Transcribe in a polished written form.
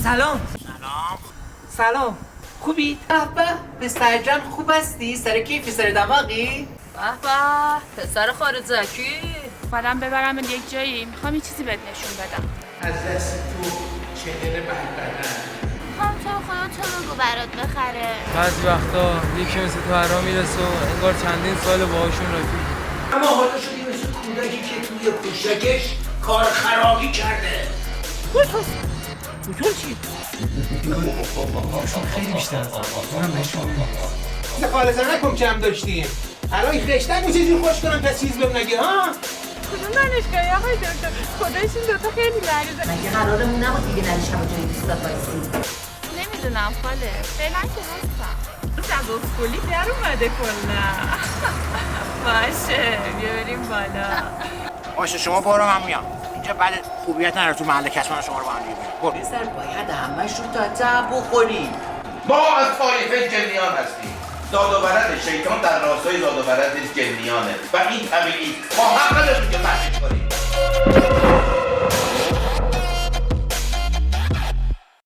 سلام. سلام. خوبی؟ به پسر جان خوب هستی؟ سر کیفی سر دماغی؟ به پسر خارجکی. بعدم ببرم یک جایی، میخوام یه چیزی بهت نشون بدم. از دست تو چهره بربرن. میخوام تو خودت رو برات بخره. بعضی وقتا یکی مثل تو هرا میرسه و انگار چندین سال باهاشون رفیق. اما حالا شدی مثل کودکی که توی کوچکش کار خرابی کرده. بوتون چی؟ خیلی بیشتر از اونم بهشون خالصه نکن کم داشتیم. الان این خشتک رو چجور خوش کنم تا چیز بهم نگه ها؟ کدوم دانشگاهی آقای دکتر؟ خدایش این دوتا خیلی مریضه. مگه قرارمون نبود دیگه نریش همه جایی بیستا بایستی؟ نمیدونم خاله، فعلا که هستم. از اسکولی در اومده کلا. باشه بیاریم بالا. باشه شما برو من میام. اینجا بعد خوبیت نره تو محل کشمن شما رو با هم دیگه برو. پسر باید همش رو تا تب بخوریم. ما از طایفه جنیان هستیم. داد و برد شیطان در راستای داد و برد جنیانه و این طبیعی ما حق نداریم که تحقیق کنیم.